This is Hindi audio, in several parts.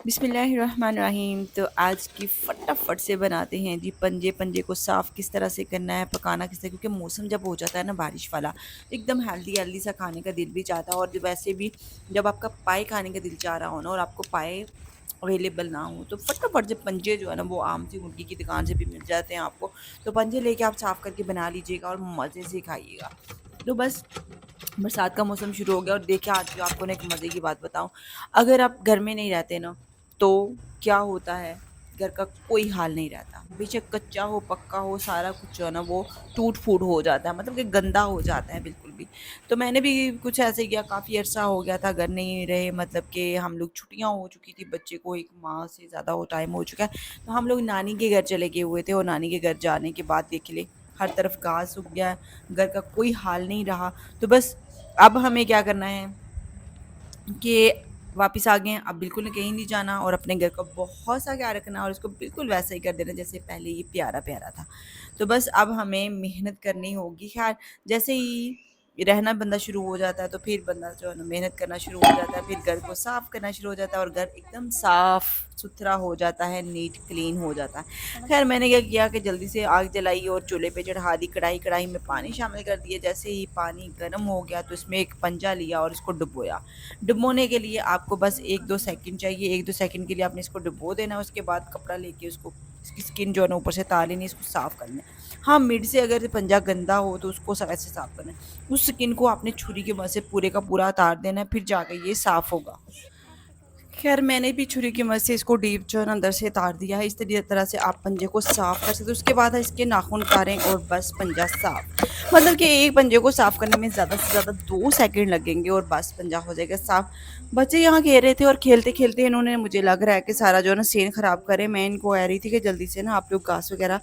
बिस्मिल्लाहिर्रहमानिर्रहीम। तो आज की फटाफट से बनाते हैं जी पंजे पंजे को साफ़ किस तरह से करना है, पकाना किस तरह, क्योंकि मौसम जब हो जाता है ना बारिश वाला तो एकदम हेल्दी हेल्दी सा खाने का दिल भी चाहता है। और वैसे भी जब आपका पाए खाने का दिल चाह रहा हो ना और आपको पाए अवेलेबल ना हो तो फटाफट से पंजे जो है ना वो आम सी मुर्गी की दुकान से भी मिल जाते हैं आपको। तो पंजे लेके आप साफ़ करके बना लीजिएगा और मज़े से खाइएगा। तो बस बरसात का मौसम शुरू हो गया और देखिए आज जो आपको ना एक मज़े की बात बताऊं, अगर आप घर में नहीं रहते ना तो क्या होता है, घर का कोई हाल नहीं रहता, बेशक कच्चा हो पक्का हो सारा कुछ जो है ना वो टूट फूट हो जाता है, मतलब कि गंदा हो जाता है बिल्कुल भी। तो मैंने भी कुछ ऐसे किया, काफ़ी अर्सा हो गया था घर नहीं रहे, मतलब कि हम लोग छुट्टियां हो चुकी थी, बच्चे को एक माह से ज़्यादा हो टाइम हो चुका है। तो हम लोग नानी के घर चले गए हुए थे और नानी के घर जाने के बाद देख ले हर तरफ घास उग गया है, घर का कोई हाल नहीं रहा। तो बस अब हमें क्या करना है कि वापस आ गए हैं, अब बिल्कुल कहीं नहीं जाना और अपने घर का बहुत सा ख्याल रखना और इसको बिल्कुल वैसा ही कर देना जैसे पहले ये प्यारा प्यारा था। तो बस अब हमें मेहनत करनी होगी। खैर, जैसे ही रहना बंदा शुरू हो जाता है तो फिर बंदा जो है ना मेहनत करना शुरू हो जाता है, फिर घर को साफ़ करना शुरू हो जाता है और घर एकदम साफ़ सुथरा हो जाता है, नीट क्लीन हो जाता है। खैर, मैंने क्या किया कि जल्दी से आग जलाई और चूल्हे पे चढ़ा दी कढ़ाई। कढ़ाई में पानी शामिल कर दिया, जैसे ही पानी गर्म हो गया तो इसमें एक पंजा लिया और इसको डुबोया। डुबोने के लिए आपको बस 1-2 सेकंड चाहिए, 1-2 सेकंड के लिए आपने इसको डुबो देना है। उसके बाद कपड़ा लेके उसको, इसकी स्किन जो है ना ऊपर से उतार लेनी है, इसको साफ़ करना है। हाँ, मिड से अगर पंजा गंदा हो तो उसको ऐसे साफ़ करना है। उस स्किन को आपने छुरी की मदद से पूरे का पूरा उतार देना है, फिर जाकर ये साफ़ होगा। खैर, मैंने भी छुरी की मदद से इसको डीप जो है ना अंदर से उतार दिया है। इस तरह से आप पंजे को साफ़ कर सकते हो। उसके बाद इसके नाखून उतारें और बस पंजा साफ़। मतलब कि एक पंजे को साफ़ करने में ज़्यादा से ज़्यादा 2 सेकंड लगेंगे और बस पंजा हो जाएगा साफ़। बच्चे यहाँ खेल रहे थे और खेलते-खेलते इन्होंने, मुझे लग रहा है कि सारा जो है ना सेन ख़राब करे। मैं इनको कह रही थी कि जल्दी से ना आप लोग घास वग़ैरह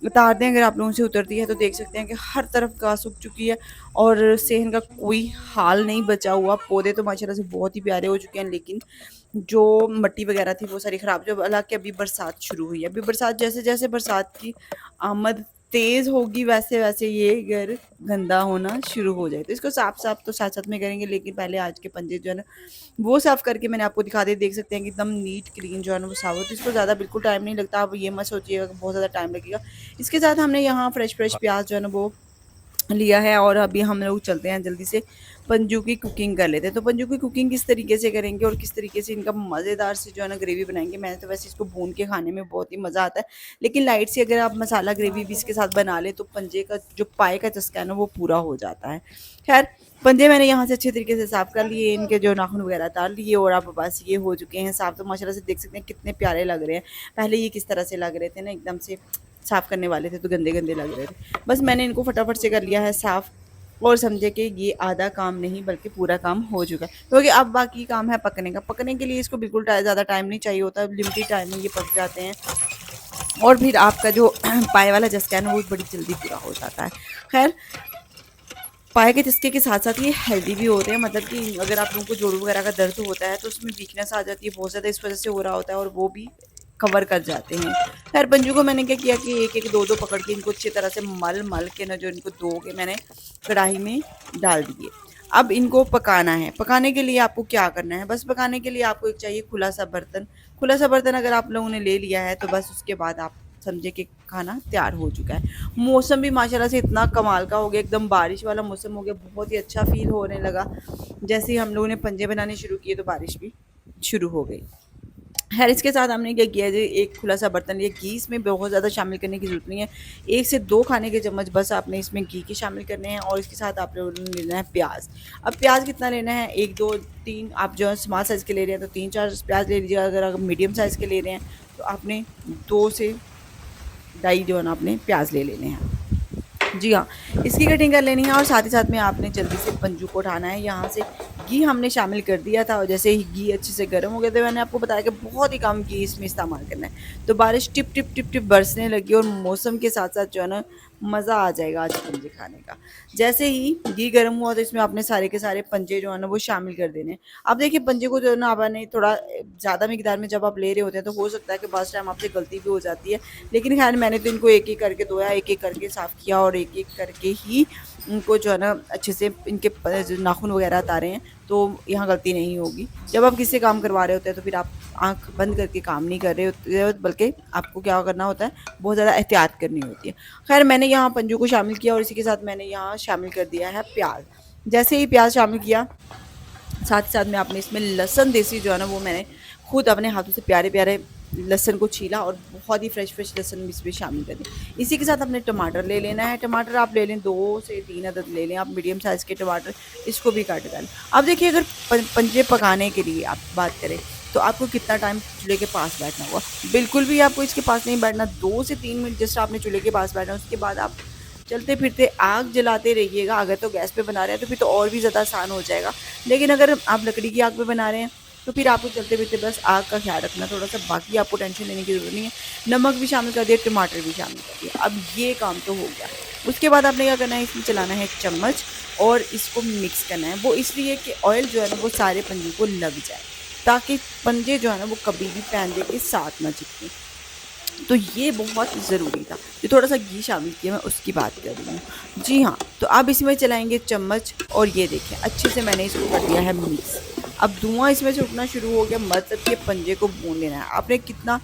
उतार दें। अगर आप लोगों से उतरती है तो देख सकते हैं कि हर तरफ घास उग चुकी है और सेहन का कोई हाल नहीं बचा हुआ। पौधे तो माशाल्लाह से बहुत ही प्यारे हो चुके हैं, लेकिन जो मिट्टी वगैरह थी वो सारी ख़राब, जो हालाँकि अभी बरसात शुरू हुई है। अभी बरसात जैसे-जैसे बरसात की आमद तेज़ होगी वैसे-वैसे ये घर गंदा होना शुरू हो जाए। तो इसको साफ-साफ तो साथ-साथ में करेंगे, लेकिन पहले आज के पंजे जो है ना वो साफ़ करके मैंने आपको दिखा दिए। देख सकते हैं कि एकदम नीट क्लीन जो है ना वो साफ़ होती है। इसको ज़्यादा बिल्कुल टाइम नहीं लगता, आप ये मत सोचिएगा कि बहुत ज़्यादा टाइम लगेगा। इसके साथ हमने यहाँ फ्रेश प्याज़ जो है ना वो लिया है और अभी हम लोग चलते हैं जल्दी से पंजू की कुकिंग कर लेते हैं। तो पंजू की कुकिंग किस तरीके से करेंगे और किस तरीके से इनका मज़ेदार से जो है ना ग्रेवी बनाएँगे। मैंने तो वैसे इसको भून के खाने में बहुत ही मज़ा आता है, लेकिन लाइट सी अगर आप मसाला ग्रेवी भी इसके साथ बना लें तो पंजे का जो पाए का चस्का है ना वो पूरा हो जाता है। खैर, पंजे मैंने यहाँ से अच्छे तरीके से साफ़ कर लिए, इनके जो नाखून वगैरह उतार लिए और अब बस ये हो चुके हैं साफ़। तो माशाल्लाह से देख सकते हैं कितने प्यारे लग रहे हैं। पहले ये किस तरह से लग रहे थे ना, एकदम से साफ़ करने वाले थे तो गंदे-गंदे लग रहे थे। बस मैंने इनको फटाफट से कर लिया है साफ़ और समझे कि ये आधा काम नहीं बल्कि पूरा काम हो चुका है, क्योंकि अब बाकी काम है पकने का। पकने के लिए इसको बिल्कुल ज़्यादा टाइम नहीं चाहिए होता, लिमिटेड टाइम में ये पक जाते हैं और फिर आपका जो पाए वाला चस्का है ना वो बड़ी जल्दी पूरा हो जाता है। खैर, पाए के चस्के के साथ साथ ये हेल्दी भी होते हैं, मतलब कि अगर आप लोगों को जोड़ों वगैरह का दर्द होता है तो उसमें वीकनेस आ जाती है बहुत ज़्यादा, इस वजह से हो रहा होता है और वो भी कवर कर जाते हैं। खैर, पंजू को मैंने क्या किया कि एक एक दो दो पकड़ के इनको अच्छी तरह से मल मल के ना जो इनको धो के मैंने कढ़ाई में डाल दिए। अब इनको पकाना है। पकाने के लिए आपको क्या करना है, बस पकाने के लिए आपको एक चाहिए खुला सा बर्तन। खुला सा बर्तन अगर आप लोगों ने ले लिया है तो बस उसके बाद आप समझे कि खाना तैयार हो चुका है। मौसम भी माशाल्लाह से इतना कमाल का हो गया, एकदम बारिश वाला मौसम हो गया, बहुत ही अच्छा फ़ील होने लगा। जैसे ही हम लोगों ने पंजे बनाने शुरू किए तो बारिश भी शुरू हो गई। खैर, इसके साथ हमने क्या किया जी, एक खुला सा बर्तन लिया। घी इसमें बहुत ज़्यादा शामिल करने की ज़रूरत नहीं है। 1 से 2 खाने के चम्मच बस आपने इसमें घी के शामिल करने हैं और इसके साथ आप लोगों ने लेना है प्याज़। अब प्याज़ कितना लेना है, 1, 2, 3, आप जो है स्मॉल साइज़ के ले रहे हैं तो 3-4 प्याज़ ले लीजिएगा। अगर आप मीडियम साइज़ के ले रहे हैं तो आपने 2 से ढाई जो है ना आपने प्याज़ ले लेने हैं। जी हाँ, इसकी कटिंग कर लेनी है और साथ ही साथ में आपने जल्दी से पंजू को उठाना है। यहाँ से घी हमने शामिल कर दिया था और जैसे ही घी अच्छे से गर्म हो गया तो मैंने आपको बताया कि बहुत ही कम घी इसमें इस्तेमाल करना है। तो बारिश टिप टिप टिप टिप बरसने लगी और मौसम के साथ साथ जो है ना मज़ा आ जाएगा आज पंजे खाने का। जैसे ही घी गर्म हुआ तो इसमें आपने सारे के सारे पंजे जो है ना वो शामिल कर देने हैं। अब देखिए, पंजे को जो है ना आपने थोड़ा ज़्यादा मिकदार में जब आप ले रहे होते हैं तो हो सकता है कि बस टाइम आपसे गलती भी हो जाती है, लेकिन खैर मैंने तो इनको एक एक करके धोया, एक एक करके साफ़ किया और एक एक करके ही इनको जो है ना अच्छे से इनके जो नाखून वगैरह उतारे हैं। तो तो यहाँ गलती नहीं होगी। जब आप किसी से काम करवा रहे होते हैं तो फिर आप आँख बंद करके काम नहीं कर रहे होते हो, बल्कि आपको क्या करना होता है, बहुत ज़्यादा एहतियात करनी होती है। खैर मैंने यहाँ पंजों को शामिल किया और इसी के साथ मैंने यहाँ शामिल कर दिया है प्याज। जैसे ही प्याज शामिल किया, साथ ही साथ में आपने इसमें लहसुन देसी जो है ना वो मैंने खुद अपने हाथों से प्यारे प्यारे लहसुन को छीला और बहुत ही फ्रेश फ्रेश लहसुन भी इसमें शामिल कर दिया। इसी के साथ आपने टमाटर ले लेना है। टमाटर आप ले लें 2 से 3 अदद ले लें आप, मीडियम साइज़ के टमाटर, इसको भी काट डालें। अब देखिए अगर पंजे पकाने के लिए आप बात करें तो आपको कितना टाइम चूल्हे के पास बैठना होगा। बिल्कुल भी आपको इसके पास नहीं बैठना, 2 से 3 मिनट जस्ट आपने चूल्हे के पास बैठना। उसके बाद आप चलते फिरते आग जलाते रहिएगा। अगर तो गैस पे बना रहे हैं तो फिर तो और भी ज़्यादा आसान हो जाएगा, लेकिन अगर आप लकड़ी की आग पे बना रहे हैं तो फिर आपको चलते फिरते बस आग का ख्याल रखना थोड़ा सा, बाकी आपको टेंशन लेने की ज़रूरत नहीं है। नमक भी शामिल कर दिया, टमाटर भी शामिल कर दिया। अब ये काम तो हो गया। उसके बाद आपने क्या करना है, इसमें चलाना है चम्मच और इसको मिक्स करना है। वो इसलिए कि ऑयल जो है ना वो सारे पंजे को लग जाए, ताकि पंजे जो है ना वो कभी भी पैन के साथ ना चिपकें। तो ये बहुत ज़रूरी था। जो थोड़ा सा घी शामिल किया मैं उसकी बात कर रही हूँ। जी हाँ, तो अब इसमें चलाएँगे चम्मच और ये देखें अच्छे से मैंने इसको कर दिया है मिक्स। अब धुआँ इसमें से उठना शुरू हो गया, मतलब कि पंजे को भून लेना है। आपने कितना,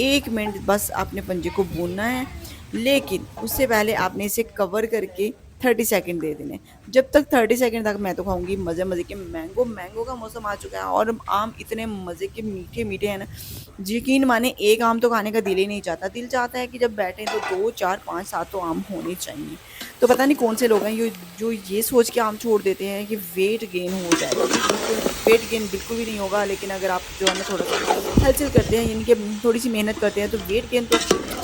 1 मिनट बस आपने पंजे को भूनना है, लेकिन उससे पहले आपने इसे कवर करके 30 सेकंड दे देने। जब तक 30 सेकंड तक मैं तो खाऊँगी मज़े-मज़े के मैंगो। मैंगो का मौसम आ चुका है और आम इतने मज़े के मीठे-मीठे हैं ना, यकीन माने एक आम तो खाने का दिल ही नहीं चाहता। दिल चाहता है कि जब बैठें तो 2, 4, 5, 7 तो आम होने चाहिए। तो पता नहीं कौन से लोग हैं जो ये सोच के आम छोड़ देते हैं कि वेट गेन हो जाएगा। बिल्कुल वेट गेन बिल्कुल भी नहीं होगा, लेकिन अगर आप जो है ना थोड़ा-सा हलचल करते हैं, यानी कि थोड़ी-सी मेहनत करते हैं, तो वेट गेन तो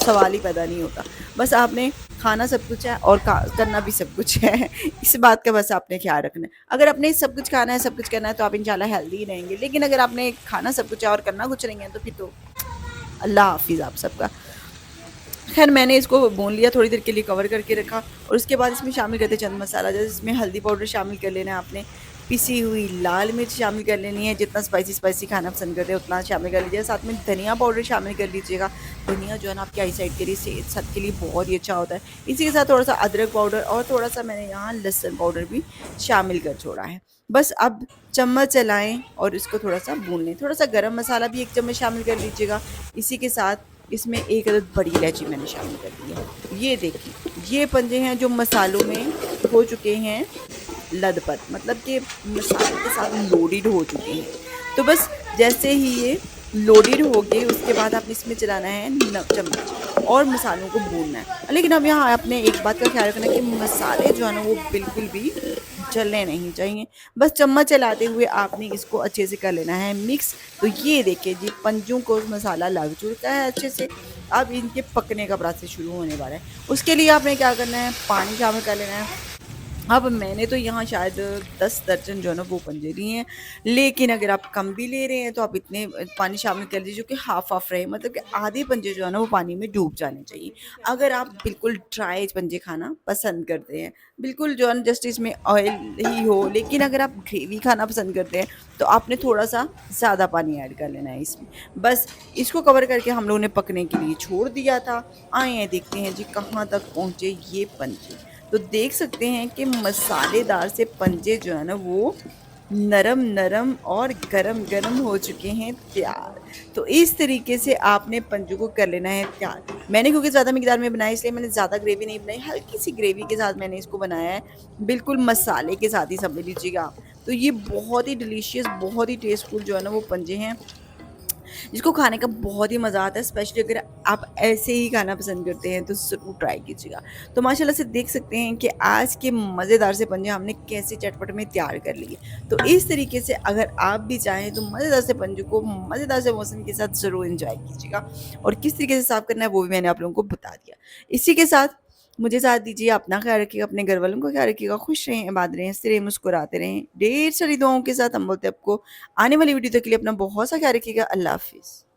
सवाल ही पैदा नहीं होता। बस आपने खाना सब कुछ है और करना भी सब कुछ है। इस बात का बस आपने ख्याल रखना है। अगर आपने सब कुछ खाना है, सब कुछ करना है तो आप इंशाल्लाह हेल्दी ही रहेंगे। लेकिन अगर आपने खाना सब कुछ है और करना कुछ नहीं है तो फिर तो अल्लाह हाफ़िज़ आप सबका। ख़ैर मैंने इसको भून लिया, थोड़ी देर के लिए कवर करके रखा और उसके बाद इसमें शामिल करते चंद मसाला। जैसे इसमें हल्दी पाउडर शामिल कर लेना है आपने, पिसी हुई लाल मिर्च शामिल कर लेनी है, जितना स्पाइसी खाना पसंद करते हैं उतना शामिल कर लीजिए। साथ में धनिया पाउडर शामिल कर लीजिएगा। धनिया जो है ना आपकी आई साइड के लिए, सेहत के लिए बहुत ही अच्छा होता है। इसी के साथ थोड़ा-सा अदरक पाउडर और थोड़ा-सा मैंने यहाँ लहसुन पाउडर भी शामिल कर छोड़ा है। बस अब चम्मच चलाएँ और इसको थोड़ा-सा भून लें। थोड़ा-सा गरम मसाला भी 1 चम्मच शामिल कर लीजिएगा। इसी के साथ इसमें 1 अदद बड़ी इलायची मैंने शामिल कर दी है। ये देखिए, ये पंजे हैं जो मसालों में हो चुके हैं लथपथ, मतलब कि मसाले के साथ लोडेड हो चुके हैं। तो बस जैसे ही ये लोडेड हो गए उसके बाद आपने इसमें चलाना है चम्मच और मसालों को भूनना है। लेकिन अब यहाँ आपने एक बात का ख्याल रखना है कि मसाले जो है ना वो बिल्कुल भी जलने नहीं चाहिए। बस चम्मच चलाते हुए आपने इसको अच्छे से कर लेना है मिक्स। तो ये देखिए जी, पंजों को मसाला लग चुका है अच्छे से। अब इनके पकने का प्रोसेस शुरू होने वाला है। उसके लिए आपने क्या करना है, पानी शामिल कर लेना है। अब मैंने तो यहाँ शायद 10 दर्जन जो है ना वो पंजे लिए हैं, लेकिन अगर आप कम भी ले रहे हैं तो आप इतने पानी शामिल कर लीजिए जो कि हाफ़ रहे, मतलब कि आधे पंजे जो है ना वो पानी में डूब जाने चाहिए। अगर आप बिल्कुल ड्राई पंजे खाना पसंद करते हैं, बिल्कुल जो है ना जस्ट इसमें ऑयल ही हो, लेकिन अगर आप ग्रेवी खाना पसंद करते हैं तो आपने थोड़ा-सा ज़्यादा पानी ऐड कर लेना है इसमें। बस इसको कवर करके हम लोगों ने पकने के लिए छोड़ दिया था। आए हैं देखते हैं जी कहाँ तक पहुँचे ये पंजे। तो देख सकते हैं कि मसालेदार से पंजे जो है ना वो नरम-नरम और गरम-गरम हो चुके हैं तैयार। तो इस तरीके से आपने पंजों को कर लेना है तैयार। मैंने क्योंकि ज़्यादा मिक़दार में बनाया इसलिए मैंने ज़्यादा ग्रेवी नहीं बनाई, हल्की-सी ग्रेवी के साथ मैंने इसको बनाया है। बिल्कुल मसाले के साथ ही समझ लीजिएगा आप। तो ये बहुत ही डिलीशियस, बहुत ही टेस्टफुल जो है ना वो पंजे हैं, जिसको खाने का बहुत ही मज़ा आता है। स्पेशली अगर आप ऐसे ही खाना पसंद करते हैं तो ज़रूर ट्राई कीजिएगा। तो माशाल्लाह से देख सकते हैं कि आज के मज़ेदार से पंजे हमने कैसे चटपट में तैयार कर लिए। तो इस तरीके से अगर आप भी चाहें तो मज़ेदार से पंजे को मज़ेदार से मौसम के साथ ज़रूर एंजॉय कीजिएगा। और किस तरीके से सर्व करना है वो भी मैंने आप लोगों को बता दिया। इसी के साथ मुझे साथ दीजिए, अपना ख्याल रखिएगा, अपने घर वालों का ख्याल रखिएगा, खुश रहें, आबाद रहें, हँसते रहें, मुस्कुराते रहें। ढेर सारी दुआओं के साथ हम बोलते हैं आपको आने वाली वीडियो तक के लिए अपना बहुत सा ख्याल रखिएगा। अल्लाह हाफ़िज़।